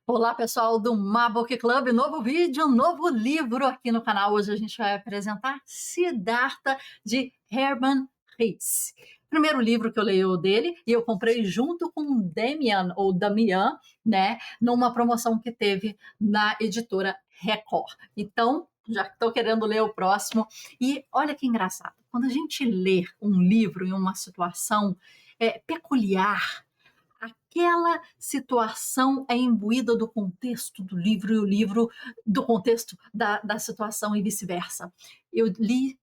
Olá, pessoal do Mabook Club, novo vídeo, novo livro aqui no canal. Hoje a gente vai apresentar Siddhartha, de Hermann Hesse. Primeiro livro que eu leio dele, e eu comprei junto com Damian, ou Damian, né, numa promoção que teve na editora Record. Então, já estou querendo ler o próximo. E olha que engraçado, quando a gente lê um livro em uma situação peculiar, aquela situação é imbuída do contexto do livro e o livro do contexto da situação e vice-versa. Eu li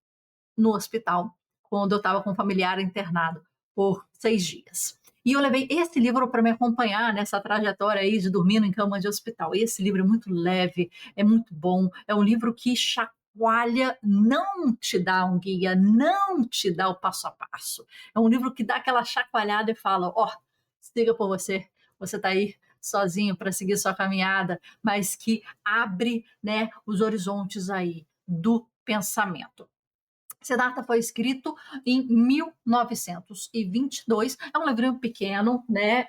no hospital, quando eu estava com um familiar internado por 6 dias. E eu levei esse livro para me acompanhar nessa trajetória aí de dormindo em cama de hospital. E esse livro é muito leve, é muito bom, é um livro que chacoalha, não te dá um guia, não te dá o passo a passo. É um livro que dá aquela chacoalhada e fala: ó, siga por você, você está aí sozinho para seguir sua caminhada, mas que abre, né, os horizontes aí do pensamento. Siddhartha foi escrito em 1922. É um livrinho pequeno, né?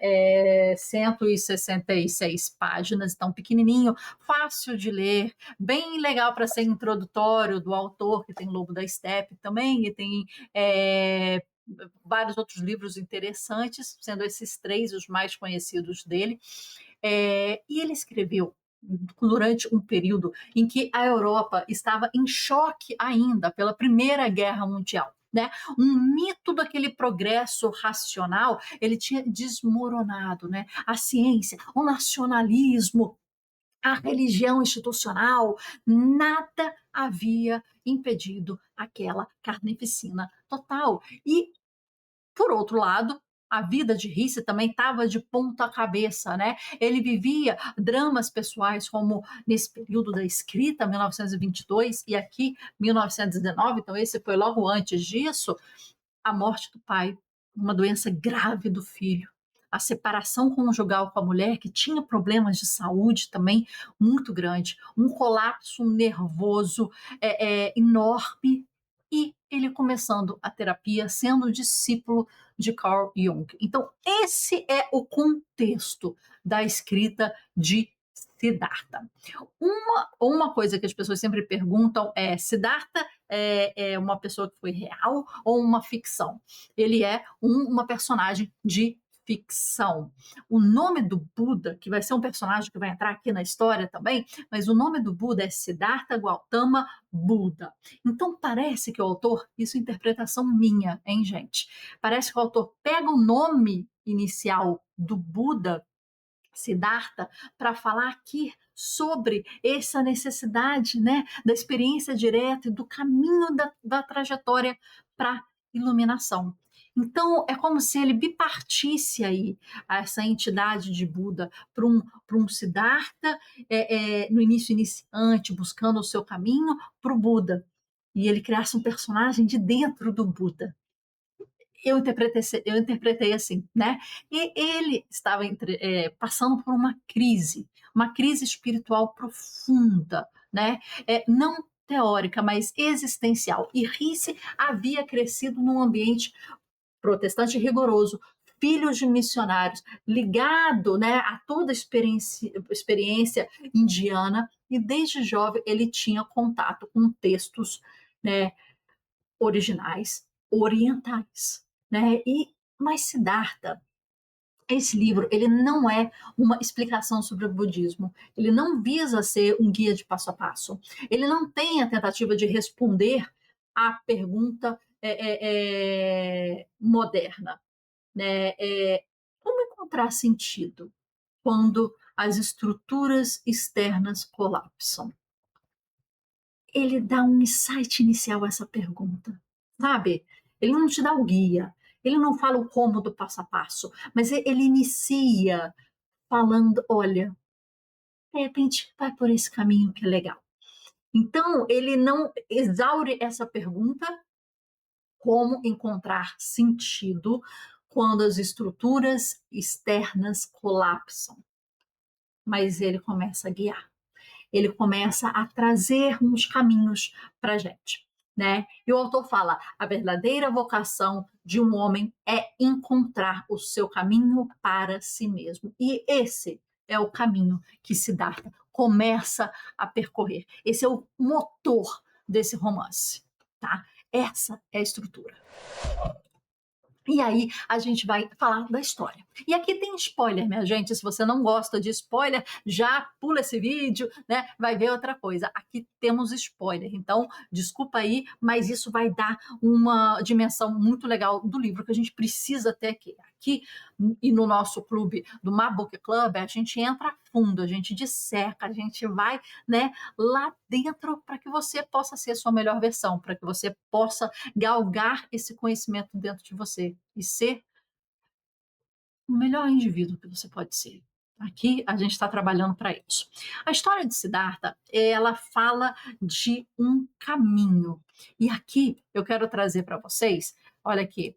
166 páginas, então pequenininho, fácil de ler, bem legal para ser introdutório do autor, que tem Lobo da Estepe também, e tem vários outros livros interessantes, sendo esses três os mais conhecidos dele. E ele escreveu durante um período em que a Europa estava em choque ainda pela Primeira Guerra Mundial. Né? Um mito daquele progresso racional, ele tinha desmoronado, né? A ciência, o nacionalismo, a religião institucional, nada havia impedido aquela carnificina total. E por outro lado, a vida de Risse também estava de ponta cabeça, né? Ele vivia dramas pessoais, como nesse período da escrita, 1922, e aqui 1919, então esse foi logo antes disso, a morte do pai, uma doença grave do filho, a separação conjugal com a mulher, que tinha problemas de saúde também muito grande, um colapso nervoso enorme, e ele começando a terapia, sendo discípulo de Carl Jung. Então, esse é o contexto da escrita de Siddhartha. Uma coisa que as pessoas sempre perguntam é: Siddhartha é uma pessoa que foi real ou uma ficção? Ele é uma personagem de ficção. O nome do Buda, que vai ser um personagem que vai entrar aqui na história também, mas o nome do Buda é Siddhartha Gautama Buda. Então parece que o autor, isso é interpretação minha, hein, gente? Parece que o autor pega o nome inicial do Buda, Siddhartha, para falar aqui sobre essa necessidade, né, da experiência direta e do caminho da trajetória para iluminação. Então, é como se ele bipartisse aí essa entidade de Buda para um Siddhartha, no início iniciante, buscando o seu caminho, para o Buda. E ele criasse um personagem de dentro do Buda. Eu interpretei assim, né? E ele estava passando por uma crise espiritual profunda, né? Não teórica, mas existencial. E Risse havia crescido num ambiente protestante rigoroso, filho de missionários, ligado, né, a toda a experiência indiana, e desde jovem ele tinha contato com textos, né, originais orientais, né? Mas Siddhartha, esse livro, ele não é uma explicação sobre o budismo. Ele não visa ser um guia de passo a passo. Ele não tem a tentativa de responder à pergunta moderna, né? Como encontrar sentido quando as estruturas externas colapsam? Ele dá um insight inicial a essa pergunta, sabe? Ele não te dá o guia, ele não fala o como do passo a passo, mas ele inicia falando: olha, de repente vai por esse caminho que é legal. Então, ele não exaure essa pergunta, como encontrar sentido quando as estruturas externas colapsam, mas ele começa a guiar. Ele começa a trazer uns caminhos para a gente, né? E o autor fala: a verdadeira vocação de um homem é encontrar o seu caminho para si mesmo. E esse é o caminho que Siddhartha começa a percorrer. Esse é o motor desse romance, tá? Essa é a estrutura. E aí a gente vai falar da história. E aqui tem spoiler, minha gente. Se você não gosta de spoiler, já pula esse vídeo, né? Vai ver outra coisa. Aqui temos spoiler. Então, desculpa aí, mas isso vai dar uma dimensão muito legal do livro que a gente precisa ter aqui. Aqui e no nosso clube do Mabook Club, a gente entra a fundo, a gente disseca, a gente vai, né, lá dentro para que você possa ser a sua melhor versão, para que você possa galgar esse conhecimento dentro de você e ser o melhor indivíduo que você pode ser. Aqui a gente está trabalhando para isso. A história de Siddhartha, ela fala de um caminho. E aqui eu quero trazer para vocês, olha aqui,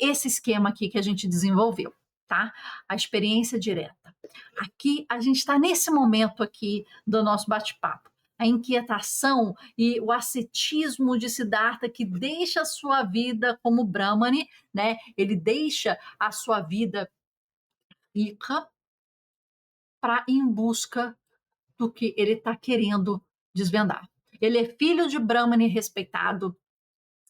esse esquema aqui que a gente desenvolveu, tá? A experiência direta. Aqui a gente está nesse momento aqui do nosso bate-papo. A inquietação e o ascetismo de Siddhartha que deixa a sua vida como Brahmane, né? Ele deixa a sua vida rica para ir em busca do que ele está querendo desvendar. Ele é filho de Brahmane respeitado,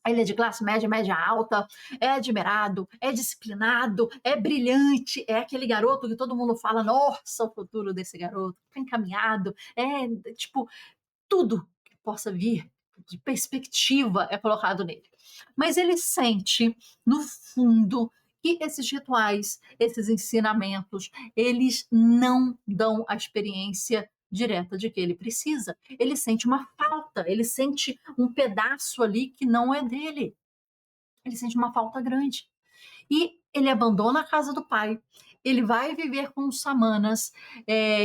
ele é de classe média, média alta, é admirado, é disciplinado, é brilhante, é aquele garoto que todo mundo fala, nossa, o futuro desse garoto, está encaminhado, tipo, tudo que possa vir de perspectiva é colocado nele. Mas ele sente, no fundo, que esses rituais, esses ensinamentos, eles não dão a experiência direta de que ele precisa. Ele sente uma falta, ele sente um pedaço ali que não é dele. Ele sente uma falta grande. E ele abandona a casa do pai, ele vai viver com os samanas,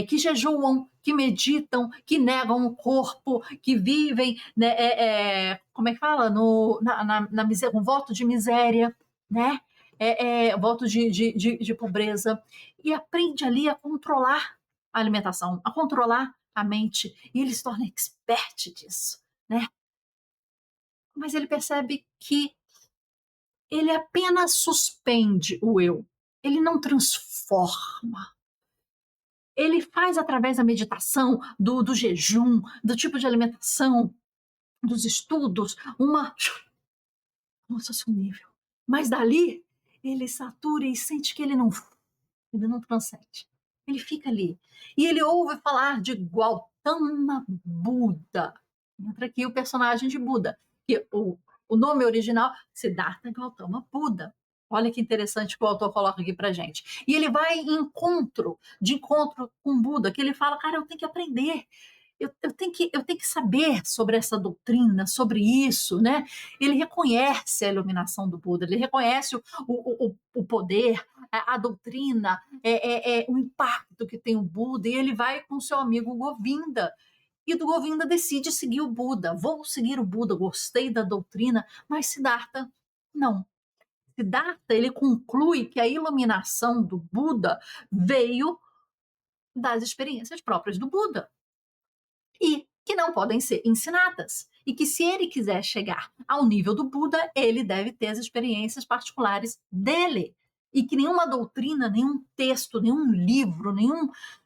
que jejuam, que meditam, que negam o corpo, que vivem, né, como é que fala? Um voto de miséria, né? Voto de pobreza. E aprende ali a controlar a alimentação, a controlar a mente. E ele se torna expert disso, né? Mas ele percebe que ele apenas suspende o eu, ele não transforma. Ele faz através da meditação, do jejum, do tipo de alimentação, dos estudos, nossa, um nível. Mas dali, ele satura e sente que ele não transcende. Ele fica ali. E ele ouve falar de Gautama Buda. Entra aqui o personagem de Buda, que o nome original, Siddhartha Gautama Buda. Olha que interessante que o autor coloca aqui pra gente. E ele vai de encontro com Buda, que ele fala, cara, eu tenho que aprender. Eu tenho que saber sobre essa doutrina, sobre isso, né? Ele reconhece a iluminação do Buda, ele reconhece o poder, a doutrina, o impacto que tem o Buda, e ele vai com seu amigo Govinda. E do Govinda decide seguir o Buda. Vou seguir o Buda, gostei da doutrina, mas Siddhartha, não. Siddhartha, ele conclui que a iluminação do Buda veio das experiências próprias do Buda e que não podem ser ensinadas. E que se ele quiser chegar ao nível do Buda, ele deve ter as experiências particulares dele. E que nenhuma doutrina, nenhum texto, nenhum livro,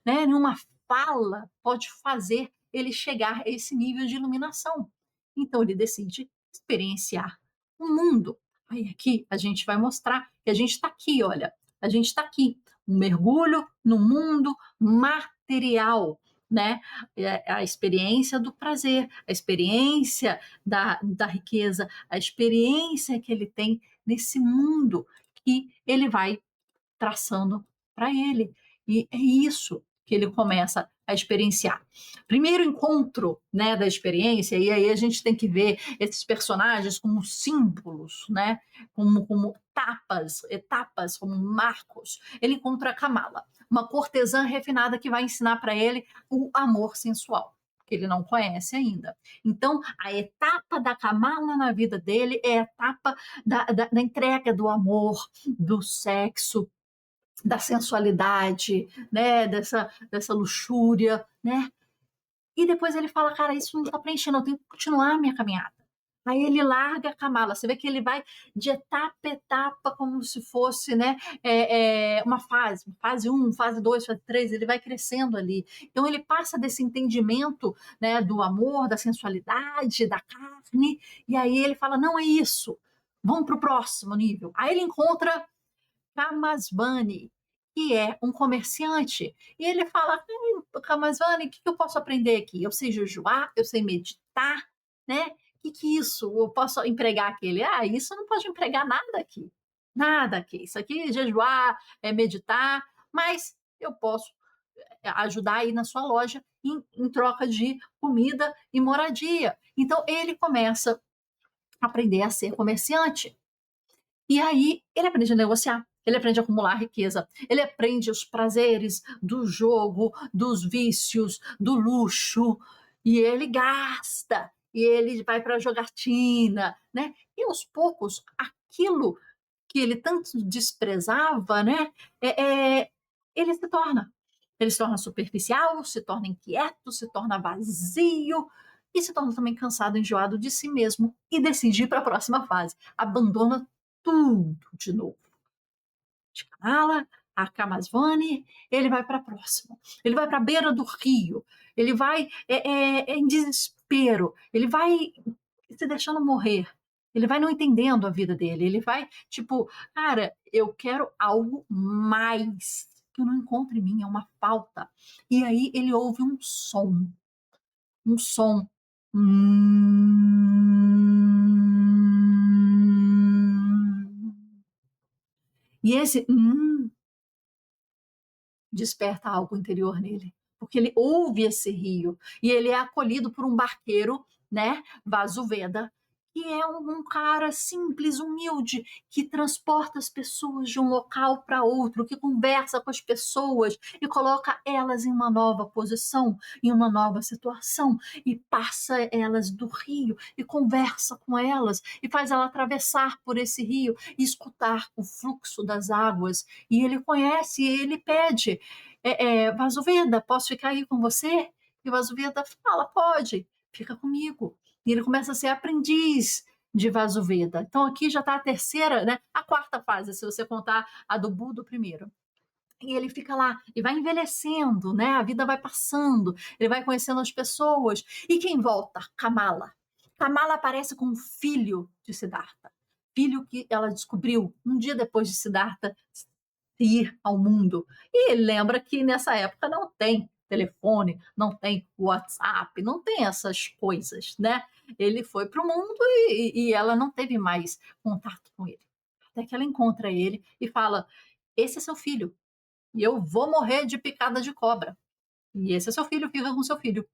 nenhuma fala pode fazer ele chegar a esse nível de iluminação. Então ele decide experienciar o mundo. Aí aqui a gente vai mostrar que a gente está aqui, olha, a gente está aqui, um mergulho no mundo material, né? A experiência do prazer, a experiência da riqueza, a experiência que ele tem nesse mundo que ele vai traçando para ele. E é isso que ele começa a experienciar. Primeiro encontro, né, da experiência, e aí a gente tem que ver esses personagens como símbolos, né, como etapas, como marcos. Ele encontra a Kamala, uma cortesã refinada que vai ensinar para ele o amor sensual, que ele não conhece ainda. Então, a etapa da Kamala na vida dele é a etapa da entrega do amor, do sexo, da sensualidade, né, dessa luxúria, né? E depois ele fala, cara, isso não está preenchendo, eu tenho que continuar a minha caminhada. Aí ele larga a Kamala, você vê que ele vai de etapa a etapa como se fosse, né, uma fase um, fase 2, fase 3, ele vai crescendo ali. Então ele passa desse entendimento, né, do amor, da sensualidade, da carne, e aí ele fala: "Não é isso, vamos para o próximo nível". Aí ele encontra Kamaswami, que é um comerciante, e ele fala: Kamaswami, o que que eu posso aprender aqui? Eu sei jejuar, eu sei meditar, né? O que que é isso? Eu posso empregar aquele? Ah, isso não pode empregar nada aqui. Nada aqui. Isso aqui é jejuar, é meditar, mas eu posso ajudar aí na sua loja em troca de comida e moradia. Então ele começa a aprender a ser comerciante. E aí ele aprende a negociar, ele aprende a acumular riqueza, ele aprende os prazeres do jogo, dos vícios, do luxo, e ele gasta, e ele vai para a jogatina, né? E aos poucos, aquilo que ele tanto desprezava, né? É, é, ele se torna. Ele se torna superficial, se torna inquieto, se torna vazio e se torna também cansado, enjoado de si mesmo e decide ir para a próxima fase. Abandona tudo de novo. Escala, a Kamaswani, ele vai para a próxima. Ele vai para a beira do rio. Ele vai em desespero. Ele vai se deixando morrer. Ele vai não entendendo a vida dele. Ele vai, tipo, cara, eu quero algo mais que eu não encontro em mim, é uma falta. E aí ele ouve um som. Um som. E esse desperta algo interior nele, porque ele ouve esse rio e ele é acolhido por um barqueiro, né, Vasuveda, que é um cara simples, humilde, que transporta as pessoas de um local para outro, que conversa com as pessoas e coloca elas em uma nova posição, em uma nova situação, e passa elas do rio e conversa com elas e faz ela atravessar por esse rio e escutar o fluxo das águas. E ele conhece, e ele pede: Vasuveda, posso ficar aí com você? E Vasuveda fala: pode, fica comigo. E ele começa a ser aprendiz de Vasuveda. Então aqui já está a terceira, né? A quarta fase, se você contar a do Buda primeiro. E ele fica lá e vai envelhecendo, né? A vida vai passando, ele vai conhecendo as pessoas. E quem volta? Kamala. Kamala aparece com um filho de Siddhartha. Filho que ela descobriu um dia depois de Siddhartha ir ao mundo. E ele lembra que nessa época não tem telefone, não tem WhatsApp, não tem essas coisas, né? Ele foi para o mundo e ela não teve mais contato com ele. Até que ela encontra ele e fala: esse é seu filho, e eu vou morrer de picada de cobra. E esse é seu filho, fica com seu filho.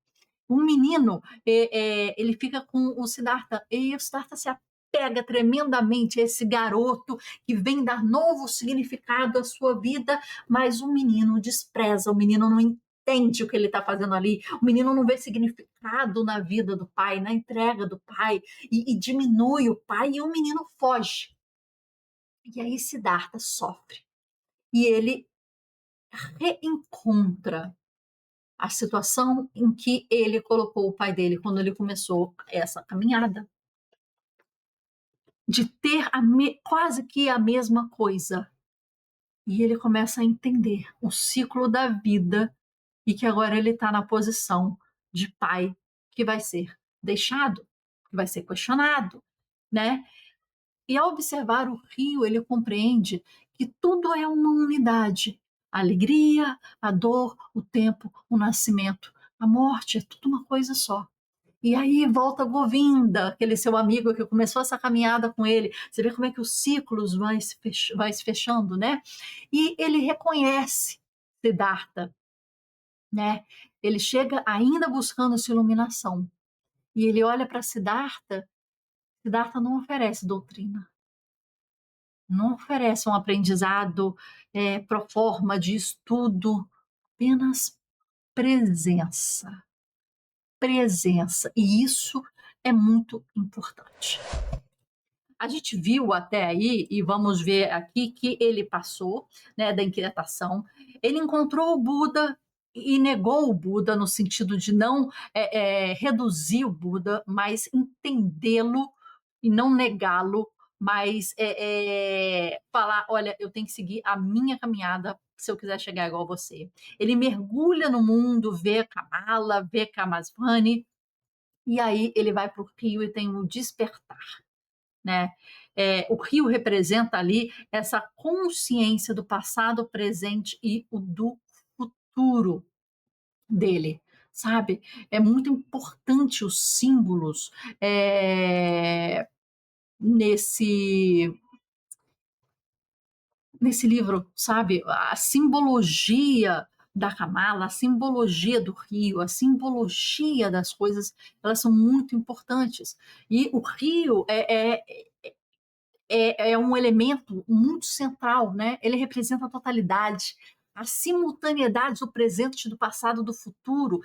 Um menino, ele fica com o Siddhartha, e o Siddhartha se apega tremendamente a esse garoto que vem dar novo significado à sua vida, mas o menino despreza, o menino não entende o que ele está fazendo ali, o menino não vê significado na vida do pai, na entrega do pai, e diminui o pai, e o menino foge. E aí Siddhartha sofre. E ele reencontra a situação em que ele colocou o pai dele quando ele começou essa caminhada, de ter quase que a mesma coisa. E ele começa a entender o ciclo da vida e que agora ele está na posição de pai que vai ser deixado, que vai ser questionado, né? E ao observar o rio, ele compreende que tudo é uma unidade. A alegria, a dor, o tempo, o nascimento, a morte, é tudo uma coisa só. E aí volta Govinda, aquele seu amigo que começou essa caminhada com ele. Você vê como é que os ciclos vai se fechando, né? E ele reconhece Siddhartha, né? Ele chega ainda buscando essa iluminação. E ele olha para Siddhartha, Siddhartha não oferece doutrina, não oferece um aprendizado pro forma de estudo, apenas presença. Presença. E isso é muito importante. A gente viu até aí, e vamos ver aqui, que ele passou, né, da inquietação, ele encontrou o Buda e negou o Buda no sentido de não reduzir o Buda, mas entendê-lo e não negá-lo, mas falar: olha, eu tenho que seguir a minha caminhada se eu quiser chegar igual você. Ele mergulha no mundo, vê Kamala, vê Kamaswani, e aí ele vai para o rio e tem um despertar, né? O rio representa ali essa consciência do passado, presente e o do futuro dele, sabe? É muito importante os símbolos nesse nesse livro, sabe? A simbologia da Kamala, a simbologia do rio, a simbologia das coisas, elas são muito importantes. E o rio é um elemento muito central, né? Ele representa a totalidade, a simultaneidade do presente, do passado, do futuro,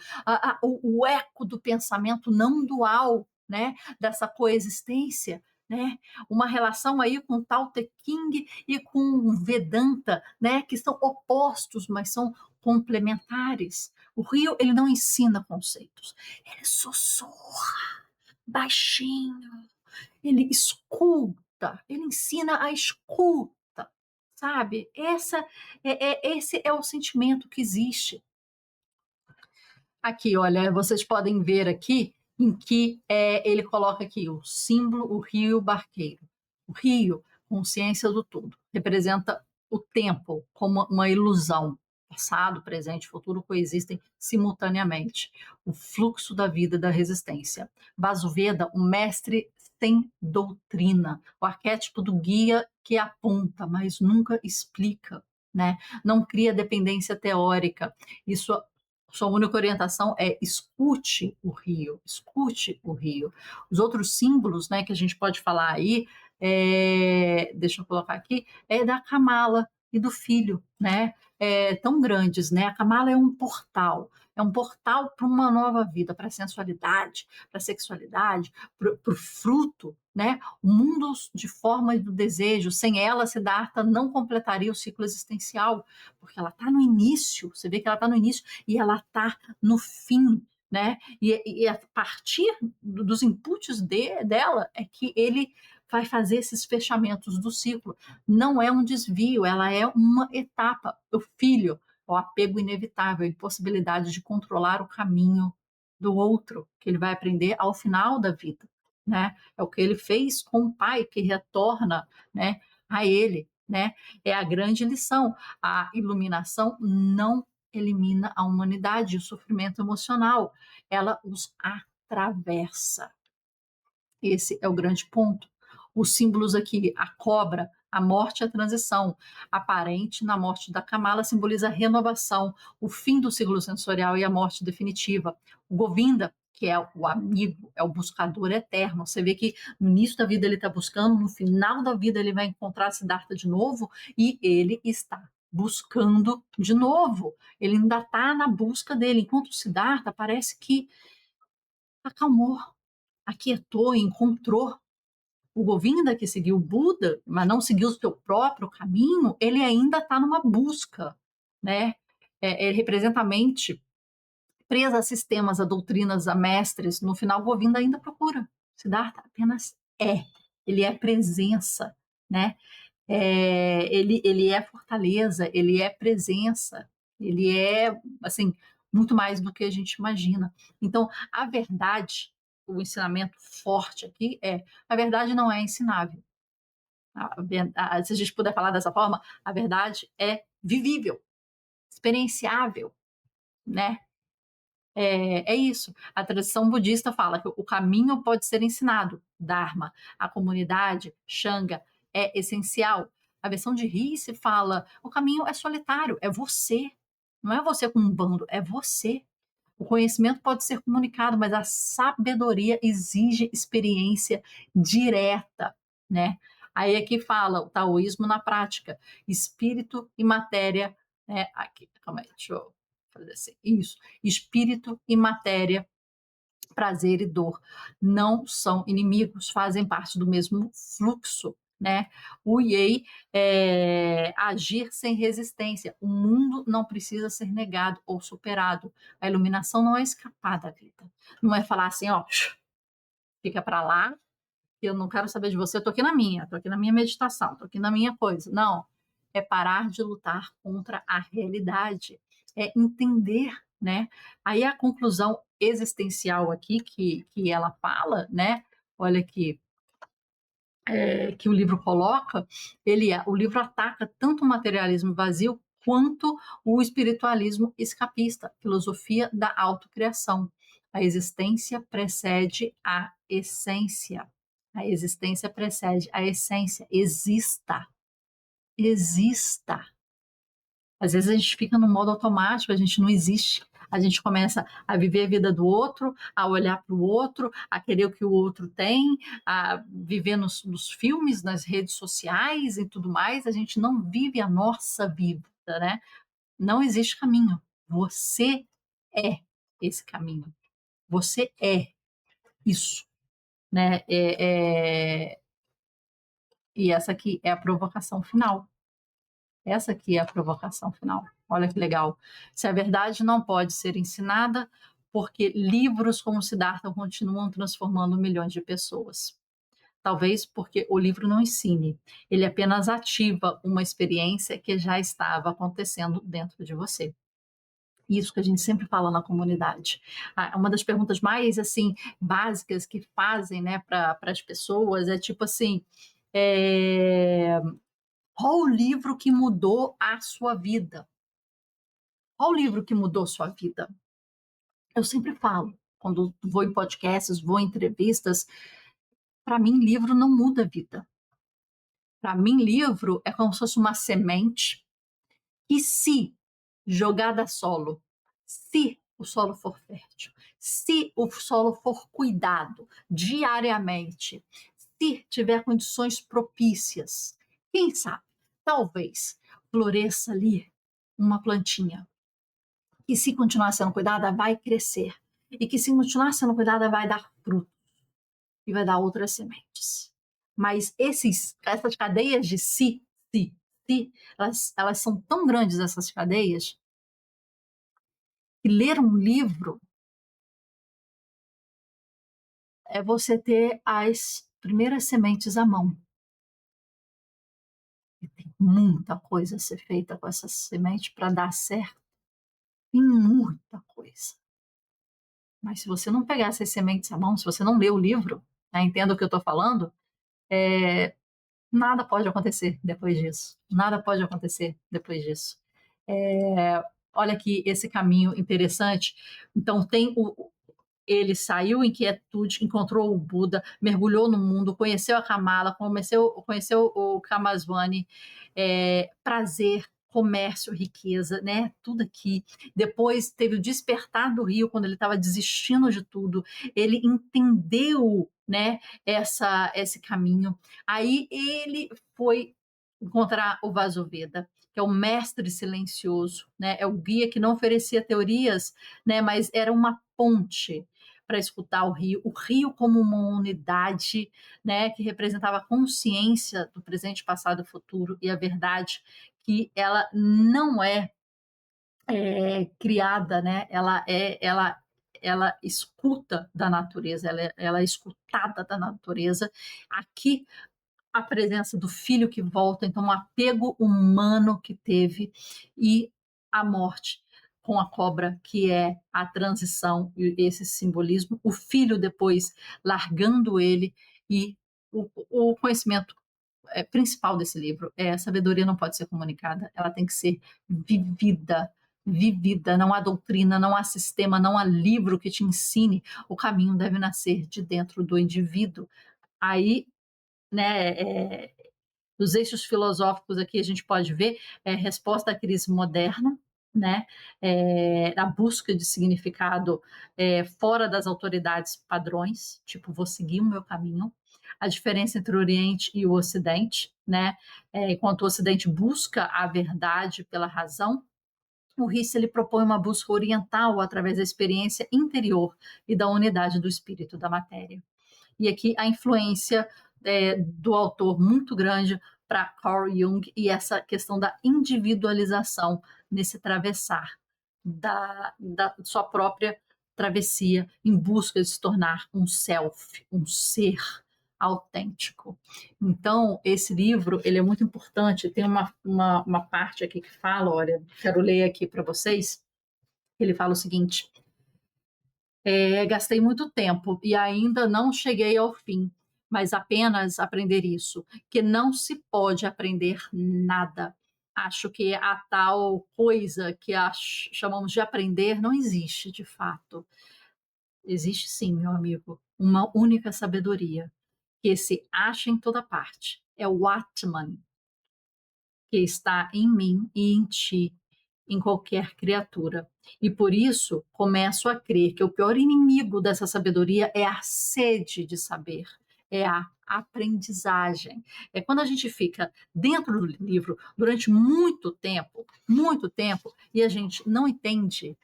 o eco do pensamento não dual, né? Dessa coexistência, né? Uma relação aí com Tao Te Ching e com Vedanta, né? Que são opostos, mas são complementares. O Rio, ele não ensina conceitos, ele sussurra baixinho, ele escuta, ele ensina a escuta, sabe? Esse é o sentimento que existe. Aqui, olha, vocês podem ver aqui em que ele coloca aqui o símbolo, o rio barqueiro. O rio, consciência do todo, representa o tempo como uma ilusão. Passado, presente e futuro coexistem simultaneamente. O fluxo da vida da resistência. Vasuveda, um mestre sem doutrina, o arquétipo do guia que aponta, mas nunca explica, né? Não cria dependência teórica. Isso, sua única orientação é escute o rio, escute o rio. Os outros símbolos, né, que a gente pode falar aí, deixa eu colocar aqui, é da Kamala e do filho, né? Tão grandes, né? A Kamala é um portal para uma nova vida, para a sensualidade, para a sexualidade, para o fruto, né? O mundo de forma e do desejo, sem ela, Siddhartha não completaria o ciclo existencial, porque ela está no início, você vê que ela está no início e ela está no fim, né? E a partir dos inputs dela é que ele vai fazer esses fechamentos do ciclo. Não é um desvio, ela é uma etapa. O filho, o apego inevitável, a impossibilidade de controlar o caminho do outro, que ele vai aprender ao final da vida, né? É o que ele fez com o pai, que retorna, né, a ele, né? É a grande lição. A iluminação não elimina a humanidade e o sofrimento emocional, ela os atravessa. Esse é o grande ponto. Os símbolos aqui, a cobra, a morte e a transição. Aparente na morte da Kamala simboliza a renovação, o fim do ciclo sensorial e a morte definitiva. O Govinda, que é o amigo, é o buscador eterno. Você vê que no início da vida ele está buscando, no final da vida ele vai encontrar Siddhartha de novo e ele está buscando de novo. Ele ainda está na busca dele, enquanto o Siddhartha parece que acalmou, aquietou, encontrou. O Govinda, que seguiu o Buda, mas não seguiu o seu próprio caminho, ele ainda está numa busca, né? Ele representa a mente presa a sistemas, a doutrinas, a mestres. No final, Govinda ainda procura. Siddhartha apenas é. Ele é presença, né? Ele é fortaleza, ele é presença, ele é, assim, muito mais do que a gente imagina. Então, a verdade, o ensinamento forte aqui a verdade não é ensinável. Se a gente puder falar dessa forma, a verdade é vivível, experienciável, né? É isso. A tradição budista fala que o caminho pode ser ensinado, Dharma. A comunidade, Shanga, é essencial. A versão de Rice fala: o caminho é solitário, é você. Não é você com um bando, é você. O conhecimento pode ser comunicado, mas a sabedoria exige experiência direta, né? Aí aqui fala o taoísmo na prática, espírito e matéria, né? Aqui, calma aí, deixa eu fazer assim. Isso, espírito e matéria, prazer e dor não são inimigos, fazem parte do mesmo fluxo, né? O Yei agir sem resistência. O mundo não precisa ser negado ou superado. A iluminação não é escapar da vida. Não é falar assim, ó, fica para lá, eu não quero saber de você, eu tô aqui na minha meditação, tô aqui na minha coisa. Não, é parar de lutar contra a realidade, é entender, né? Aí a conclusão existencial aqui que ela fala, né? Olha aqui, que o livro coloca, o livro ataca tanto o materialismo vazio quanto o espiritualismo escapista, filosofia da autocriação. A existência precede a essência. A existência precede a essência. Exista. Exista. Às vezes a gente fica no modo automático, a gente não existe. A gente começa a viver a vida do outro, a olhar para o outro, a querer o que o outro tem, a viver nos filmes, nas redes sociais e tudo mais. A gente não vive a nossa vida, né? Não existe caminho. Você é esse caminho. Você é isso, né? E essa aqui é a provocação final. Essa aqui é a provocação final. Olha que legal. Se a verdade não pode ser ensinada, porque livros como Siddhartha continuam transformando milhões de pessoas. Talvez porque o livro não ensine, ele apenas ativa uma experiência que já estava acontecendo dentro de você. Isso que a gente sempre fala na comunidade. Uma das perguntas mais assim básicas que fazem, né, para as pessoas é tipo assim, é, qual o livro que mudou a sua vida? Qual o livro que mudou sua vida? Eu sempre falo, quando vou em podcasts, vou em entrevistas, para mim, livro não muda a vida. Para mim, livro é como se fosse uma semente e se jogada a solo, se o solo for fértil, se o solo for cuidado diariamente, se tiver condições propícias, quem sabe, talvez floresça ali uma plantinha que se continuar sendo cuidada vai crescer e que se continuar sendo cuidada vai dar fruto e vai dar outras sementes. Mas essas cadeias de se, elas são tão grandes, essas cadeias, que ler um livro é você ter as primeiras sementes à mão. E tem muita coisa a ser feita com essa semente para dar certo. Tem muita coisa. Mas se você não pegar essas sementes à mão, se você não ler o livro, né, entenda o que eu estou falando, nada pode acontecer depois disso. Nada pode acontecer depois disso. Olha aqui esse caminho interessante. Então, ele saiu em quietude, encontrou o Buda, mergulhou no mundo, conheceu a Kamala, conheceu o Kamaswami, prazer, comércio, riqueza, né? Tudo aqui. Depois teve o despertar do Rio, quando ele estava desistindo de tudo. Ele entendeu, né, esse caminho. Aí ele foi encontrar o Vasuveda, que é o mestre silencioso, né? É o guia que não oferecia teorias, né? Mas era uma ponte para escutar o rio como uma unidade, né, que representava a consciência do presente, passado e futuro, e a verdade que ela não criada, né, ela escuta da natureza, ela é escutada da natureza. Aqui a presença do filho que volta, então um apego humano que teve e a morte com a cobra, que é a transição e esse simbolismo, o filho depois largando ele e o conhecimento principal desse livro é a sabedoria não pode ser comunicada, ela tem que ser vivida, vivida, não há doutrina, não há sistema, não há livro que te ensine, o caminho deve nascer de dentro do indivíduo. Aí, né, dos eixos filosóficos aqui a gente pode ver resposta à crise moderna, né, a busca de significado fora das autoridades padrões, tipo, vou seguir o meu caminho, a diferença entre o Oriente e o Ocidente, né, enquanto o Ocidente busca a verdade pela razão, o Hisse ele propõe uma busca oriental através da experiência interior e da unidade do espírito da matéria. E aqui a influência do autor muito grande para Carl Jung e essa questão da individualização nesse atravessar da sua própria travessia em busca de se tornar um self, um ser, autêntico. Então, esse livro, ele é muito importante. Tem uma parte aqui que fala, olha, quero ler aqui para vocês. Ele fala o seguinte: gastei muito tempo e ainda não cheguei ao fim, mas apenas aprender isso, que não se pode aprender nada. Acho que a tal coisa que chamamos de aprender não existe de fato. Existe sim, meu amigo, uma única sabedoria que se acha em toda parte. É o Atman, que está em mim e em ti, em qualquer criatura. E por isso começo a crer que o pior inimigo dessa sabedoria é a sede de saber, é a aprendizagem. É quando a gente fica dentro do livro durante muito tempo, e a gente não entende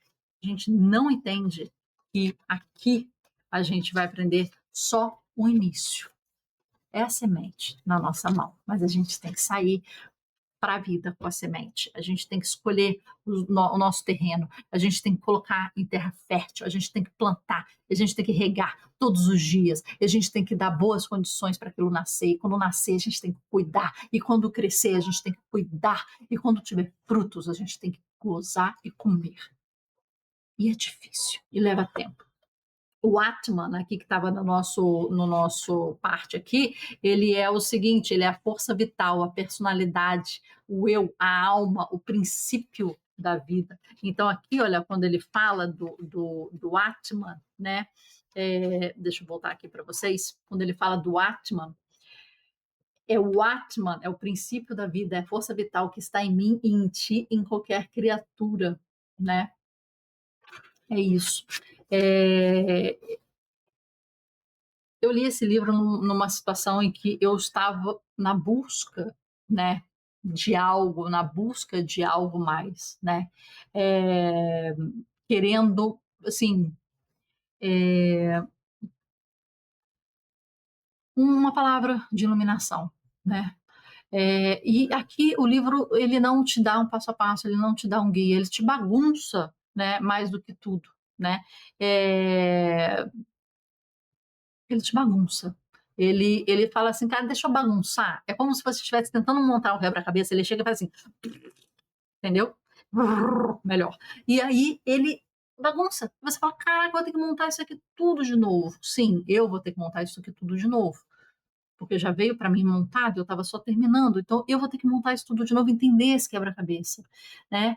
que aqui a gente vai aprender só o início. É a semente na nossa mão, mas a gente tem que sair para a vida com a semente. A gente tem que escolher o nosso terreno, a gente tem que colocar em terra fértil, a gente tem que plantar, a gente tem que regar todos os dias, a gente tem que dar boas condições para aquilo nascer, e quando nascer a gente tem que cuidar, e quando crescer a gente tem que cuidar, e quando tiver frutos a gente tem que gozar e comer. E é difícil, e leva tempo. O Atman, aqui que estava no nosso parte aqui, ele é o seguinte, ele é a força vital, a personalidade, o eu, a alma, o princípio da vida. Então aqui, olha, quando ele fala do Atman, né? Deixa eu voltar aqui para vocês. Quando ele fala do Atman, o Atman, é o princípio da vida, é a força vital que está em mim e em ti, em qualquer criatura, né? É isso. Eu li esse livro numa situação em que eu estava na busca, né, de algo, na busca de algo mais, né, querendo, assim, uma palavra de iluminação, né. E aqui o livro ele não te dá um passo a passo, ele não te dá um guia, ele te bagunça, né, mais do que tudo, né. É, ele te bagunça. Ele fala assim, cara, deixa eu bagunçar. É como se você estivesse tentando montar um quebra-cabeça, ele chega e faz assim, entendeu? Melhor. E aí ele bagunça. Você fala, caraca, vou ter que montar isso aqui tudo de novo. Sim, eu vou ter que montar isso aqui tudo de novo. Porque já veio para mim montado, eu estava só terminando. Então, eu vou ter que montar isso tudo de novo, entender esse quebra-cabeça. Né?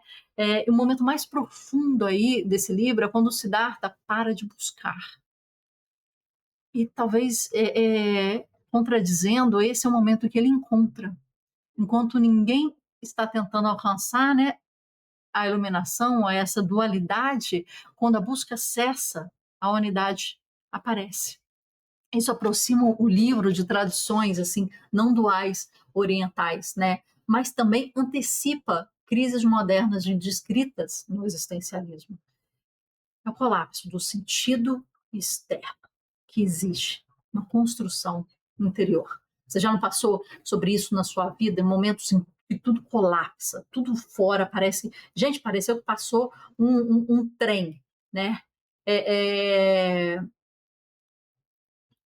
O momento mais profundo aí desse livro é quando o Siddhartha para de buscar. E talvez, contradizendo, esse é o momento que ele encontra. Enquanto ninguém está tentando alcançar, né, a iluminação, essa dualidade, quando a busca cessa, a unidade aparece. Isso aproxima o livro de tradições assim não duais orientais, né? Mas também antecipa crises modernas descritas no existencialismo. É o colapso do sentido externo que existe uma construção interior. Você já não passou sobre isso na sua vida, em momentos em que tudo colapsa, tudo fora parece. Gente, pareceu que passou um trem, né? É, é,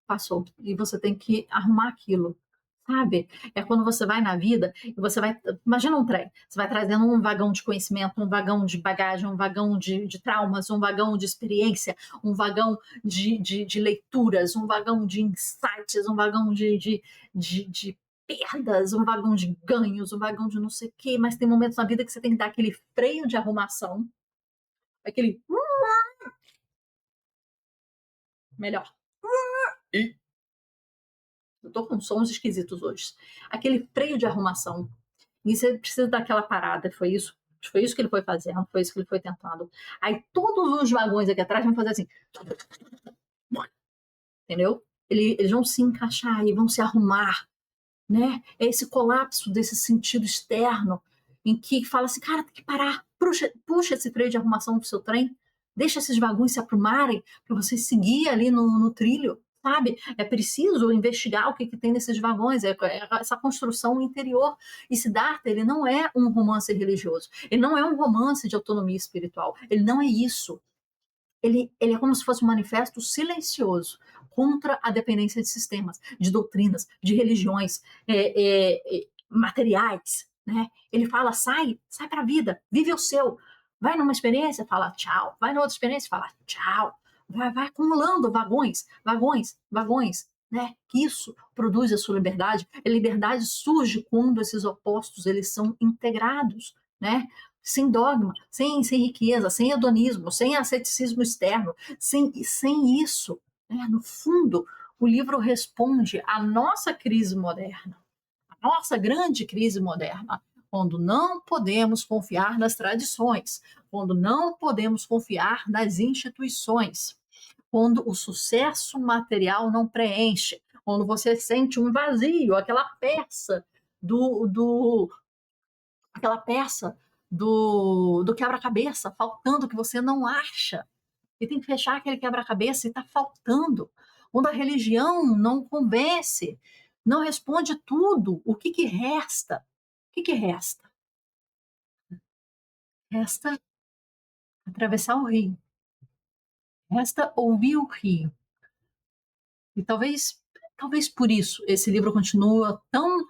passou. E você tem que arrumar aquilo. Sabe? É quando você vai na vida e você vai. Imagina um trem. Você vai trazendo um vagão de conhecimento, um vagão de bagagem, um vagão de traumas, um vagão de experiência, um vagão de leituras, um vagão de insights, um vagão de perdas, um vagão de ganhos, um vagão de não sei o quê. Mas tem momentos na vida que você tem que dar aquele freio de arrumação, aquele. Melhor. E eu tô com sons esquisitos hoje. Aquele freio de arrumação. E você precisa daquela parada. Foi isso que ele foi fazendo, foi isso que ele foi tentando. Aí todos os vagões aqui atrás vão fazer assim. Entendeu? Eles vão se encaixar e vão se arrumar. Né? É esse colapso desse sentido externo em que fala assim, cara, tem que parar. Puxa esse freio de arrumação do seu trem. Deixa esses vagões se aprumarem para você seguir ali no trilho. Sabe? É preciso investigar o que tem nesses vagões, essa construção interior. E Siddhartha, ele não é um romance religioso, ele não é um romance de autonomia espiritual, ele não é isso. ele é como se fosse um manifesto silencioso contra a dependência de sistemas, de doutrinas, de religiões materiais, né? Ele fala, sai para a vida, vive o seu. Vai numa experiência, fala tchau. Vai numa outra experiência, fala tchau. Vai acumulando vagões, vagões, vagões, né? Isso produz a sua liberdade. A liberdade surge quando esses opostos eles são integrados, né? Sem dogma, sem riqueza, sem hedonismo, sem asceticismo externo, sem isso, né? No fundo, o livro responde à nossa crise moderna, a nossa grande crise moderna, quando não podemos confiar nas tradições, quando não podemos confiar nas instituições, quando o sucesso material não preenche, quando você sente um vazio, aquela peça do quebra-cabeça faltando que você não acha, e tem que fechar aquele quebra-cabeça e está faltando. Quando a religião não convence, não responde tudo, o que resta? O que resta? Resta atravessar o rio. Resta ouvir o rio. E talvez por isso esse livro continua tão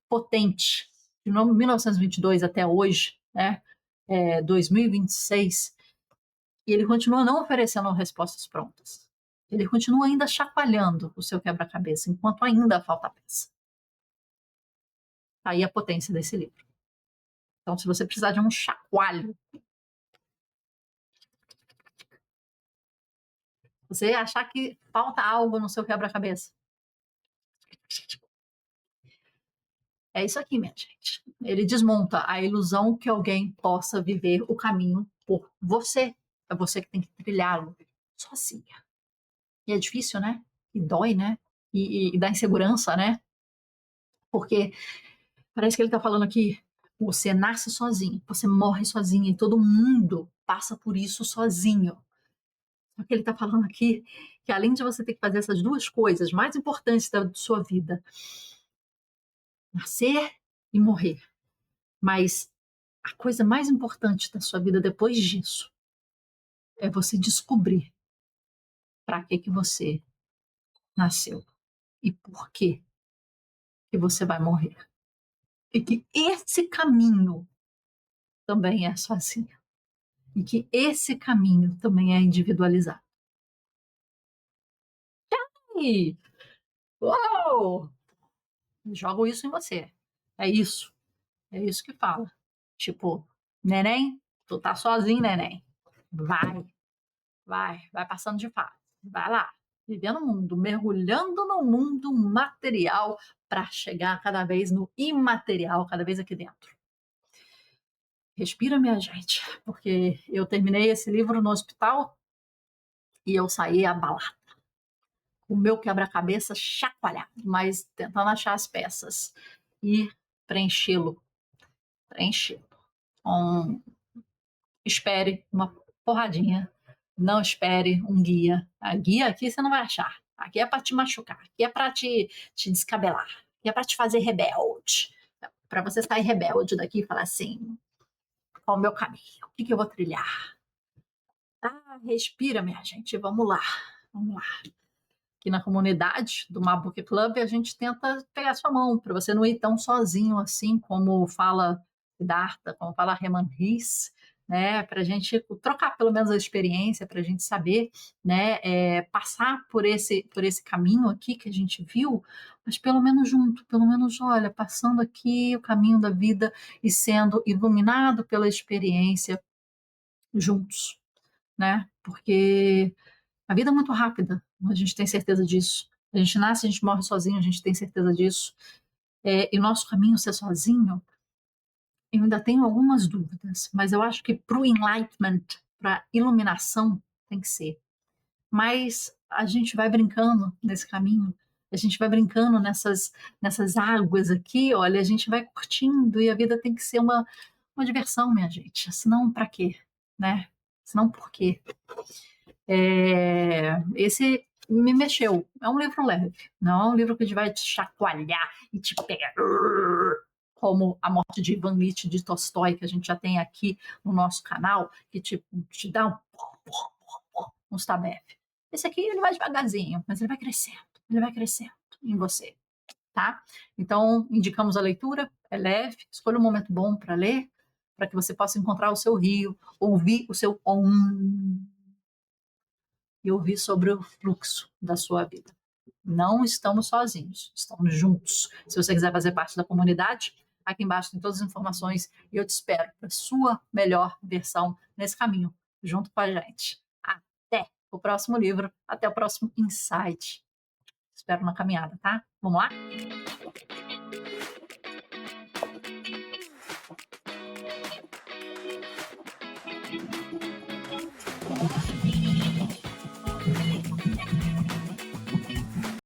potente, de 1922 até hoje, né? 2026, e ele continua não oferecendo respostas prontas. Ele continua ainda chacoalhando o seu quebra-cabeça, enquanto ainda falta peça. Aí a potência desse livro. Então, se você precisar de um chacoalho, você achar que falta algo no seu quebra-cabeça, é isso aqui, minha gente. Ele desmonta a ilusão que alguém possa viver o caminho por você. É você que tem que trilhá-lo sozinha. E é difícil, né? E dói, né? E dá insegurança, né? Porque parece que ele está falando aqui, você nasce sozinho, você morre sozinho, e todo mundo passa por isso sozinho. Só que ele está falando aqui que além de você ter que fazer essas duas coisas mais importantes da sua vida, nascer e morrer, mas a coisa mais importante da sua vida depois disso é você descobrir para que você nasceu e por que você vai morrer. E que esse caminho também é sozinho. E que esse caminho também é individualizado. E, uau! Jogo isso em você. É isso. É isso que fala. Tipo, neném, tu tá sozinho, neném. Vai passando de fase. Vai lá, vivendo o mundo, mergulhando no mundo material para chegar cada vez no imaterial, cada vez aqui dentro. Respira, minha gente, porque eu terminei esse livro no hospital e eu saí abalada. O meu quebra-cabeça chacoalhado, mas tentando achar as peças e preenchê-lo. Espere uma porradinha, não espere um guia. A guia aqui você não vai achar. Aqui é para te machucar, aqui é para te descabelar, aqui é para te fazer rebelde. Para você sair rebelde daqui e falar assim: qual é o meu caminho? O que eu vou trilhar? Respira, minha gente, vamos lá. Vamos lá. Aqui na comunidade do Mabook Club, a gente tenta pegar sua mão, para você não ir tão sozinho assim, como fala Siddhartha, como fala Hermann Hesse, né? Para a gente trocar pelo menos a experiência, para a gente saber, né? Passar por esse caminho aqui que a gente viu, mas pelo menos junto, pelo menos, olha, passando aqui o caminho da vida e sendo iluminado pela experiência juntos, né? Porque a vida é muito rápida, a gente tem certeza disso. A gente nasce, a gente morre sozinho, a gente tem certeza disso. E o nosso caminho ser sozinho, eu ainda tenho algumas dúvidas, mas eu acho que para o enlightenment, para a iluminação, tem que ser. Mas a gente vai brincando nesse caminho, a gente vai brincando nessas águas aqui, olha, a gente vai curtindo e a vida tem que ser uma diversão, minha gente. Senão, para quê? Né? Senão, por quê? Esse me mexeu. É um livro leve, não é um livro que vai te chacoalhar e te pegar, como A Morte de Ivan Nietzsche de Tolstói, que a gente já tem aqui no nosso canal, que te dá uns tabef. Esse aqui ele vai devagarzinho, mas ele vai crescendo em você, tá? Então, indicamos a leitura, é leve, escolha um momento bom para ler, para que você possa encontrar o seu rio, ouvir o seu om e ouvir sobre o fluxo da sua vida. Não estamos sozinhos, estamos juntos. Se você quiser fazer parte da comunidade, aqui embaixo tem todas as informações e eu te espero para a sua melhor versão nesse caminho, junto com a gente. Até o próximo livro, até o próximo insight. Espero na caminhada, tá? Vamos lá?